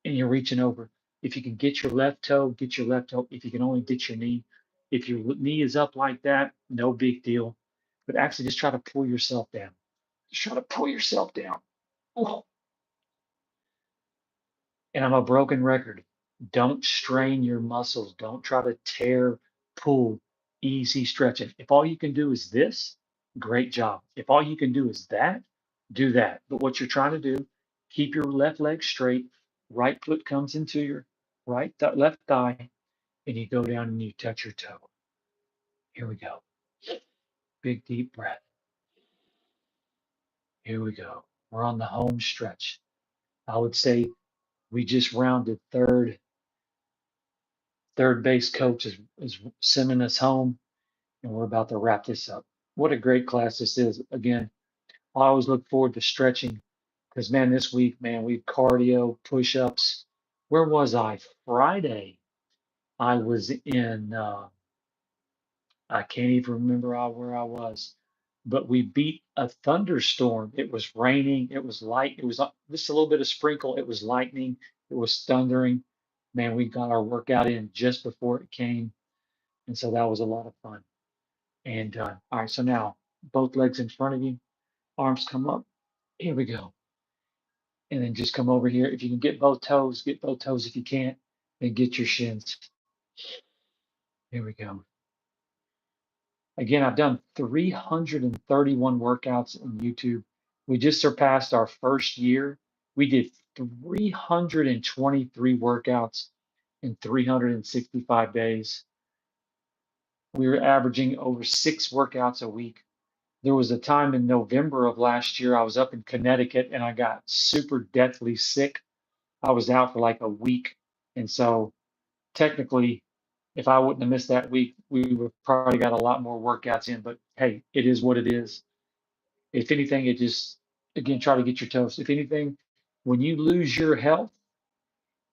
and you're reaching over. If you can get your left toe, get your left toe. If you can only get your knee. If your knee is up like that, no big deal. But actually just try to pull yourself down. Just try to pull yourself down. Oh, and I'm a broken record. Don't strain your muscles. Don't try to tear, pull, easy stretching. If all you can do is this, great job. If all you can do is that, do that. But what you're trying to do, keep your left leg straight. Right foot comes into your left thigh, and you go down and you touch your toe. Here we go. Big deep breath. Here we go. We're on the home stretch. I would say we just rounded third base coach is sending us home, and we're about to wrap this up. What a great class this is. Again, I always look forward to stretching because, man, this week, man, we cardio, push ups. Where was I? Friday, I was in, I can't even remember where I was, but we beat a thunderstorm. It was raining, it was light, it was just a little bit of sprinkle, it was lightning, it was thundering. Man, we got our workout in just before it came. And so that was a lot of fun. And all right, so now both legs in front of you, arms come up. Here we go. And then just come over here. If you can get both toes, get both toes. If you can't, then get your shins. Here we go. Again, I've done 331 workouts on YouTube. We just surpassed our first year. We did 323 workouts in 365 days. We were averaging over 6 workouts a week. There was a time in November of last year, I was up in Connecticut and I got super deathly sick. I was out for like a week. And so technically, if I wouldn't have missed that week, we would probably got a lot more workouts in. But hey, it is what it is. If anything, it just, again, try to get your toes. If anything, when you lose your health,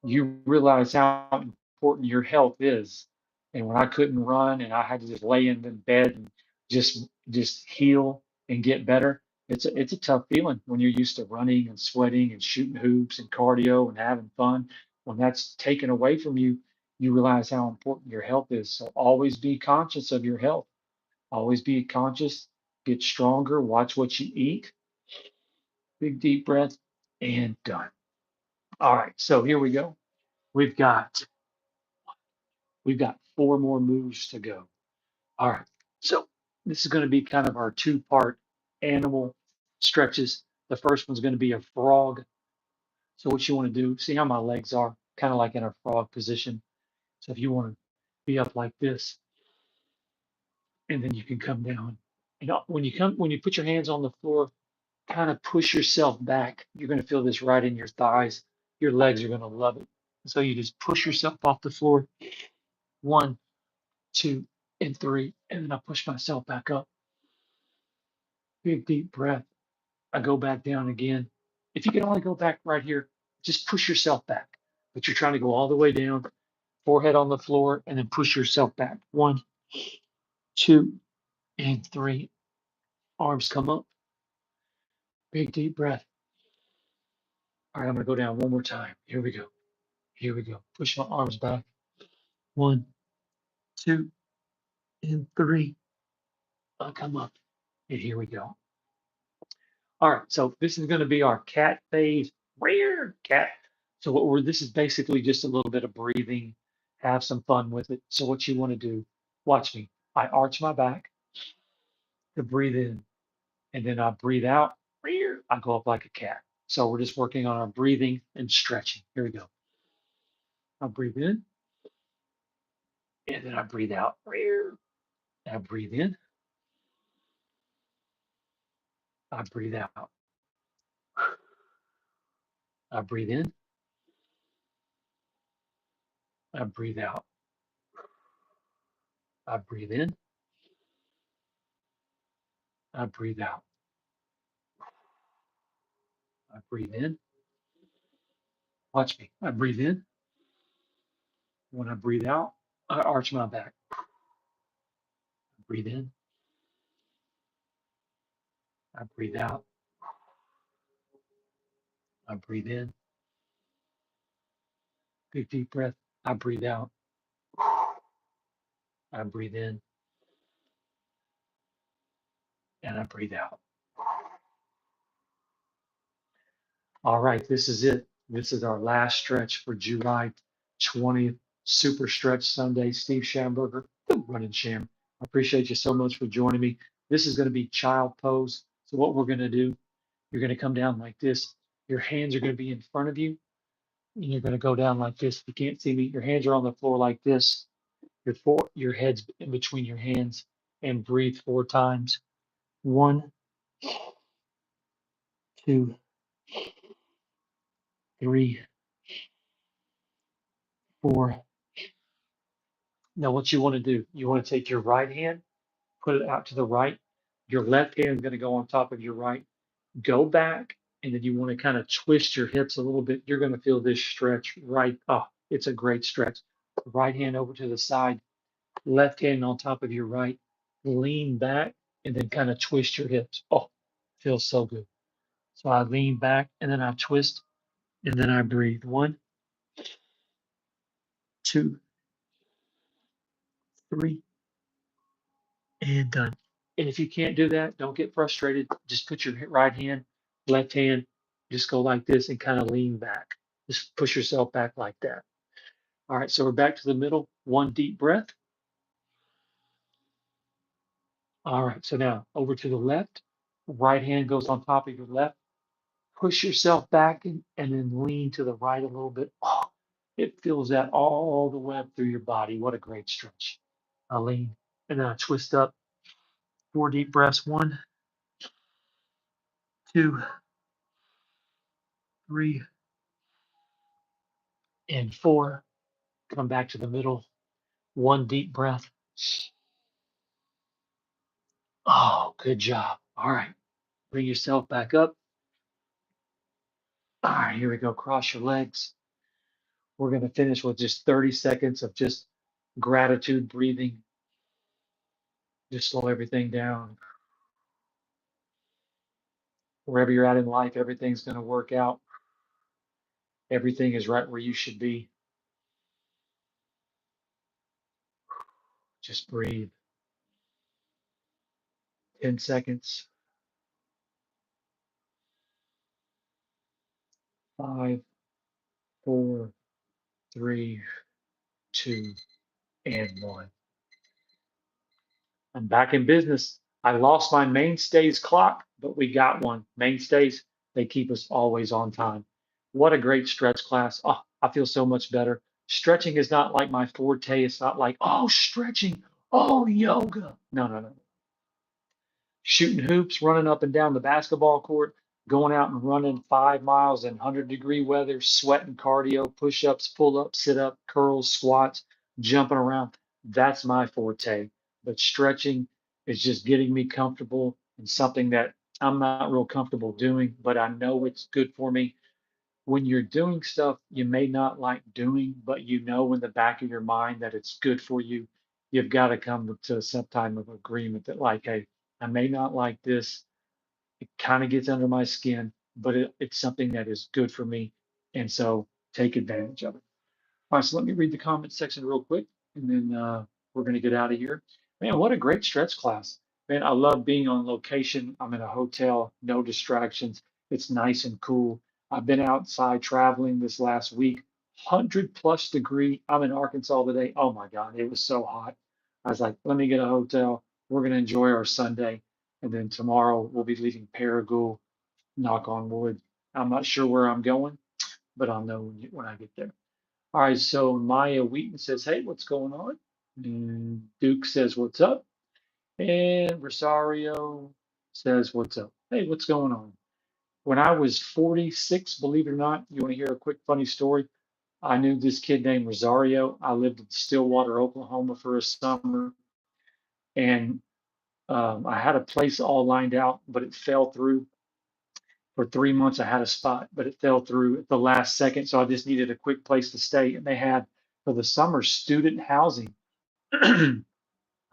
you realize how important your health is. And when I couldn't run and I had to just lay in the bed and just heal and get better, it's a tough feeling when you're used to running and sweating and shooting hoops and cardio and having fun. When that's taken away from you, you realize how important your health is. So always be conscious of your health. Always be conscious, get stronger, watch what you eat. Big deep breath and done. All right, so here we go. We've got We've got 4 more moves to go. All right. So this is going to be kind of our 2-part animal stretches. The first one's going to be a frog. So what you want to do, see how my legs are kind of like in a frog position. So if you want to be up like this, and then you can come down. And when you put your hands on the floor, kind of push yourself back. You're going to feel this right in your thighs. Your legs are going to love it. So you just push yourself off the floor. 1, 2, and 3, and then I push myself back up. Big deep breath. I go back down again. If you can only go back right here, just push yourself back. But you're trying to go all the way down, forehead on the floor, and then push yourself back. 1, 2, and 3. Arms come up. Big deep breath. All right, I'm gonna go down one more time. Here we go. Here we go. Push my arms back. 1, 2, and 3. I'll come up. And here we go. All right, so this is going to be our cat phase. Rare cat. So this is basically just a little bit of breathing. Have some fun with it. So what you want to do, watch me. I arch my back to breathe in, and then I breathe out. Rare. I go up like a cat. So we're just working on our breathing and stretching. Here we go. I breathe in, and then I breathe out. Rare. I breathe in. I breathe out. I breathe in. I breathe out. I breathe in. I breathe out. I breathe in. Watch me. I breathe in. When I breathe out, I arch my back. Breathe in. I breathe out. I breathe in. Big deep breath. I breathe out. I breathe in. And I breathe out. All right, this is it. This is our last stretch for July 20th. Super Stretch Sunday. Steve Schamberger, running Sham. I appreciate you so much for joining me. This is going to be child pose. So what we're going to do, you're going to come down like this. Your hands are going to be in front of you. And you're going to go down like this. If you can't see me, your hands are on the floor like this. Your head's in between your hands, and breathe 4 times. 1, 2, 3, 4. Now, what you want to do, you want to take your right hand, put it out to the right. Your left hand is going to go on top of your right. Go back, and then you want to kind of twist your hips a little bit. You're going to feel this stretch right. Oh, it's a great stretch. Right hand over to the side, left hand on top of your right. Lean back, and then kind of twist your hips. Oh, feels so good. So I lean back, and then I twist, and then I breathe. 1, 2, 3, and done. And if you can't do that, don't get frustrated. Just put your right hand, left hand, just go like this and kind of lean back. Just push yourself back like that. All right, so we're back to the middle. 1 deep breath. All right, so now over to the left. Right hand goes on top of your left. Push yourself back and then lean to the right a little bit. Oh, it feels that all the way up through your body. What a great stretch. I lean and then I twist up. 4 deep breaths. 1, 2, 3, and 4. Come back to the middle. 1 deep breath. Oh, good job. All right. Bring yourself back up. All right, here we go. Cross your legs. We're going to finish with just 30 seconds of just gratitude breathing. Just slow everything down. Wherever you're at in life, everything's going to work out. Everything is right where you should be. Just breathe. 10 seconds. 5, 4, 3, 2, and 1. I'm back in business. I lost my mainstays clock, but we got one. Mainstays, they keep us always on time. What a great stretch class. Oh, I feel so much better. Stretching is not like my forte. It's not like, oh, stretching, oh, yoga. No, no, no. Shooting hoops, running up and down the basketball court, going out and running 5 miles in 100-degree weather, sweating cardio, push ups, pull ups, sit up, curls, squats, jumping around. That's my forte. But stretching is just getting me comfortable in something that I'm not real comfortable doing, but I know it's good for me. When you're doing stuff you may not like doing, but you know in the back of your mind that it's good for you, you've got to come to some type of agreement that, like, hey, I may not like this. It kind of gets under my skin, but it's something that is good for me. And so take advantage of it. All right, so let me read the comment section real quick, and then we're going to get out of here. Man, what a great stretch class. Man, I love being on location. I'm in a hotel, no distractions. It's nice and cool. I've been outside traveling this last week, 100+ degree. I'm in Arkansas today. Oh my God, it was so hot. I was like, let me get a hotel. We're going to enjoy our Sunday. And then tomorrow we'll be leaving Paragould, knock on wood. I'm not sure where I'm going, but I'll know when I get there. All right, so Maya Wheaton says, hey, what's going on? And Duke says, what's up? And Rosario says, what's up? Hey, what's going on? When I was 46, believe it or not, you want to hear a quick funny story? I knew this kid named Rosario. I lived in Stillwater, Oklahoma for a summer, and I had a place all lined out, but it fell through. For 3 months, I had a spot, but it fell through at the last second. So I just needed a quick place to stay. And they had for the summer student housing, a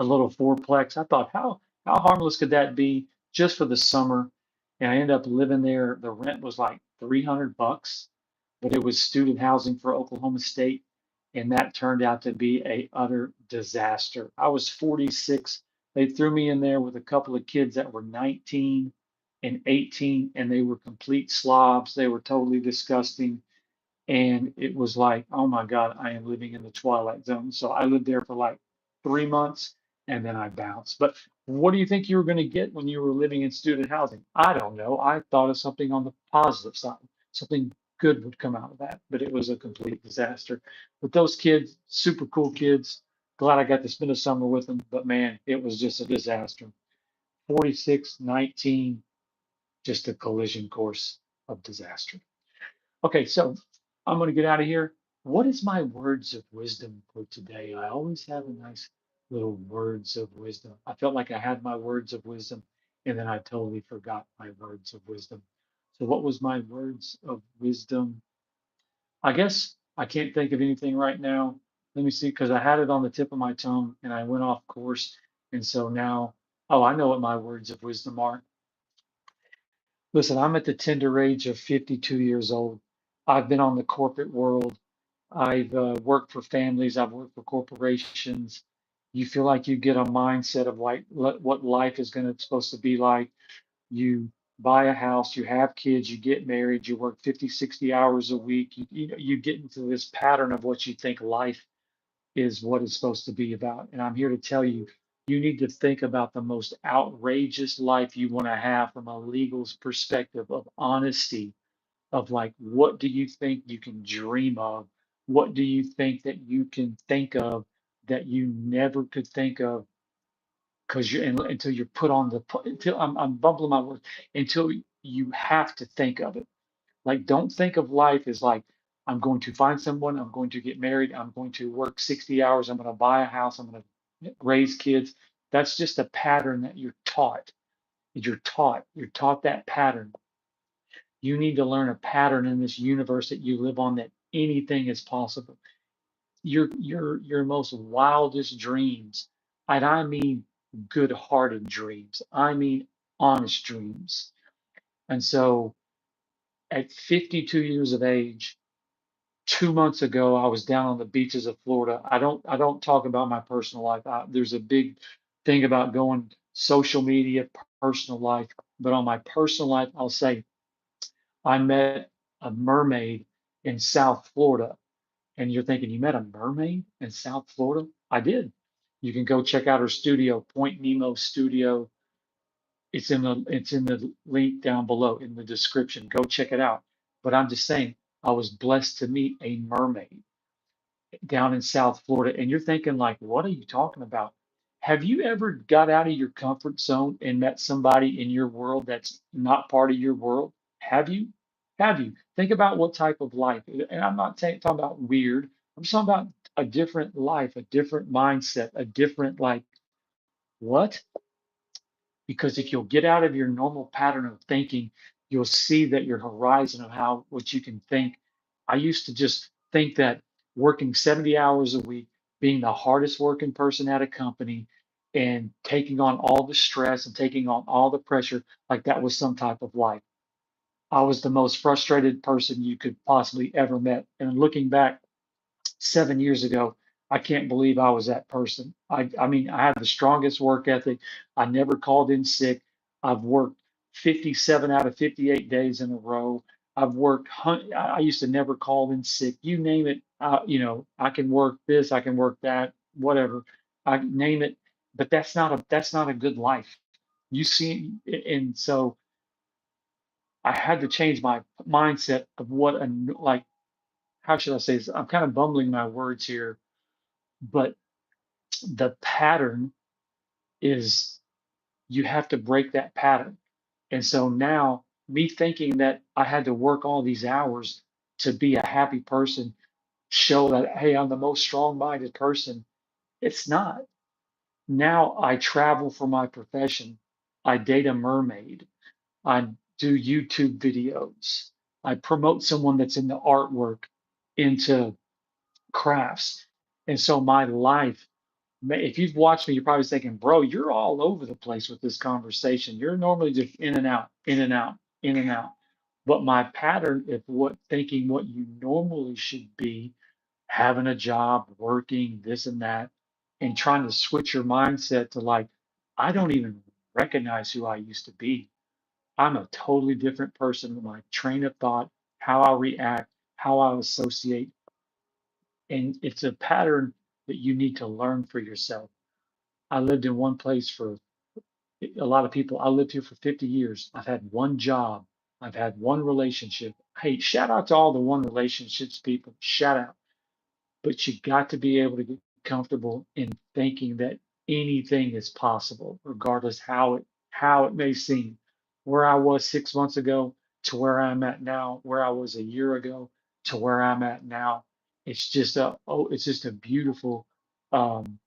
little fourplex. I thought, how harmless could that be just for the summer? And I ended up living there. The rent was like $300, but it was student housing for Oklahoma State, and that turned out to be a utter disaster. I was 46. They threw me in there with a couple of kids that were 19 and 18, and they were complete slobs. They were totally disgusting. And it was like, oh my God, I am living in the twilight zone. So I lived there for like 3 months and then I bounced. But what do you think you were going to get when you were living in student housing? I don't know. I thought of something on the positive side, something good would come out of that, but it was a complete disaster. But those kids, super cool kids, glad I got to spend a summer with them. But man, it was just a disaster. 46, 19, just a collision course of disaster. Okay, so I'm going to get out of here. What is my words of wisdom for today? I always have a nice little words of wisdom. I felt like I had my words of wisdom and then I totally forgot my words of wisdom. So, what was my words of wisdom? I guess I can't think of anything right now. Let me see, because I had it on the tip of my tongue and I went off course. And so now, oh, I know what my words of wisdom are. Listen, I'm at the tender age of 52 years old. I've been on the corporate world. I've worked for families. I've worked for corporations. You feel like you get a mindset of like what life is going to supposed to be like. You buy a house, you have kids, you get married, you work 50, 60 hours a week. You get into this pattern of what you think life is what it's supposed to be about. And I'm here to tell you, you need to think about the most outrageous life you want to have from a legal perspective of honesty, of like, what do you think you can dream of? What do you think that you can think of that you never could think of? Because until you're put on the, until I'm bumbling my words, until you have to think of it. Like, don't think of life as like, I'm going to find someone, I'm going to get married, I'm going to work 60 hours, I'm going to buy a house, I'm going to raise kids. That's just a pattern that you're taught. You're taught that pattern. You need to learn a pattern in this universe that you live on, that anything is possible. Your most wildest dreams, and I mean good-hearted dreams. I mean honest dreams. And so at 52 years of age, 2 months ago, I was down on the beaches of Florida. I don't talk about my personal life. There's a big thing about going social media, personal life, but on my personal life, I'll say I met a mermaid in South Florida. And you're thinking, you met a mermaid in South Florida? I did. You can go check out her studio, Point Nemo Studio. It's in the link down below in the description. Go check it out. But I'm just saying, I was blessed to meet a mermaid down in South Florida. And you're thinking, like, what are you talking about? Have you ever got out of your comfort zone and met somebody in your world that's not part of your world? Have you? Have you? Think about what type of life. And I'm not talking about weird. I'm talking about a different life, a different mindset, a different, like, what? Because if you'll get out of your normal pattern of thinking, you'll see that your horizon of how what you can think. I used to just think that working 70 hours a week, being the hardest working person at a company, and taking on all the stress and taking on all the pressure, like that was some type of life. I was the most frustrated person you could possibly ever met. And looking back 7 years ago, I can't believe I was that person. I mean, I had the strongest work ethic. I never called in sick. I've worked 57 out of 58 days in a row. I've worked, I used to never call in sick. You name it, I can work this, I can work that, whatever. I name it, but that's not a good life. You see, and so I had to change my mindset of what a like. How should I say this? I'm kind of bumbling my words here, but the pattern is you have to break that pattern. And so now, me thinking that I had to work all these hours to be a happy person, show that, hey, I'm the most strong minded person. It's not. Now I travel for my profession. I date a mermaid. I do YouTube videos. I promote someone that's into artwork, into crafts. And so my life, if you've watched me, you're probably thinking, bro, you're all over the place with this conversation. You're normally just in and out, in and out, in and out. But my pattern of what thinking what you normally should be, having a job, working, this and that, and trying to switch your mindset to like, I don't even recognize who I used to be. I'm a totally different person. My train of thought, how I react, how I associate, and it's a pattern that you need to learn for yourself. I lived in one place for a lot of people. I lived here for 50 years. I've had one job. I've had one relationship. Hey, shout out to all the one relationships people. Shout out. But you got to be able to get comfortable in thinking that anything is possible, regardless how it may seem. Where I was 6 months ago to where I'm at now, where I was a year ago to where I'm at now. It's just a beautiful um,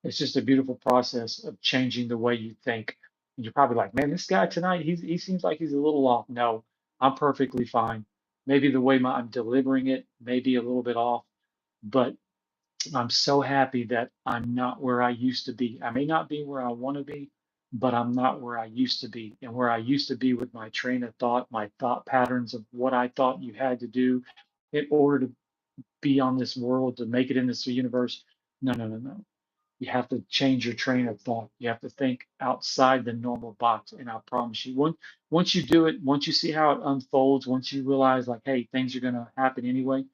it's just a beautiful process of changing the way you think. And you're probably like, man, this guy tonight, he seems like he's a little off. No, I'm perfectly fine. Maybe the way I'm delivering it may be a little bit off, but I'm so happy that I'm not where I used to be. I may not be where I want to be, but I'm not where I used to be. And where I used to be with my train of thought, my thought patterns of what I thought you had to do in order to be on this world, to make it in this universe. No, no, no, no. You have to change your train of thought. You have to think outside the normal box. And I promise you, once you do it, once you see how it unfolds, once you realize like, hey, things are going to happen anyway,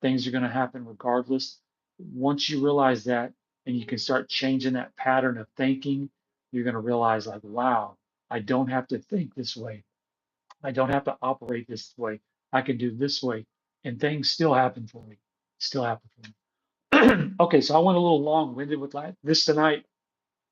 things are going to happen regardless. Once you realize that and you can start changing that pattern of thinking, you're going to realize like, wow, I don't have to think this way. I don't have to operate this way. I can do this way. And things still happen for me. Still happen for me. Okay, so I went a little long-winded with this tonight.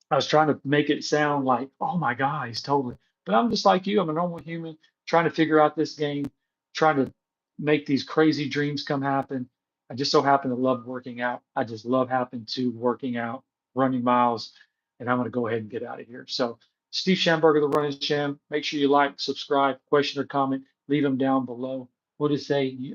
I was trying to make it sound like, oh my guys, totally. But I'm just like you. I'm a normal human trying to figure out this game, trying to make these crazy dreams come happen. I just so happen to love working out. I just love happen to working out, running miles, and I'm going to go ahead and get out of here. So, Steve Schamberger, the Running Sham. Make sure you like, subscribe, question or comment, leave them down below. What to say?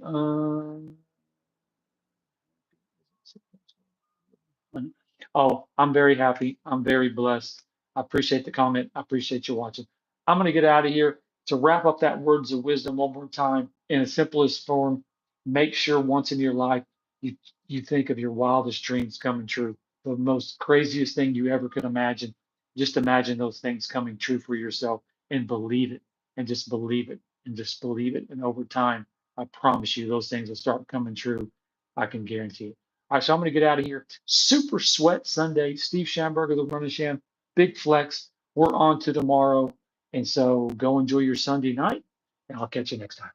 Oh, I'm very happy. I'm very blessed. I appreciate the comment. I appreciate you watching. I'm going to get out of here. To wrap up that words of wisdom one more time in its simplest form, make sure once in your life you you think of your wildest dreams coming true. The most craziest thing you ever could imagine. Just imagine those things coming true for yourself and believe it and just believe it and just believe it. And over time, I promise you those things will start coming true. I can guarantee it. All right, so I'm going to get out of here. Super Sweat Sunday. Steve Schamberger, the Running Sham. Big flex. We're on to tomorrow. And so go enjoy your Sunday night, and I'll catch you next time.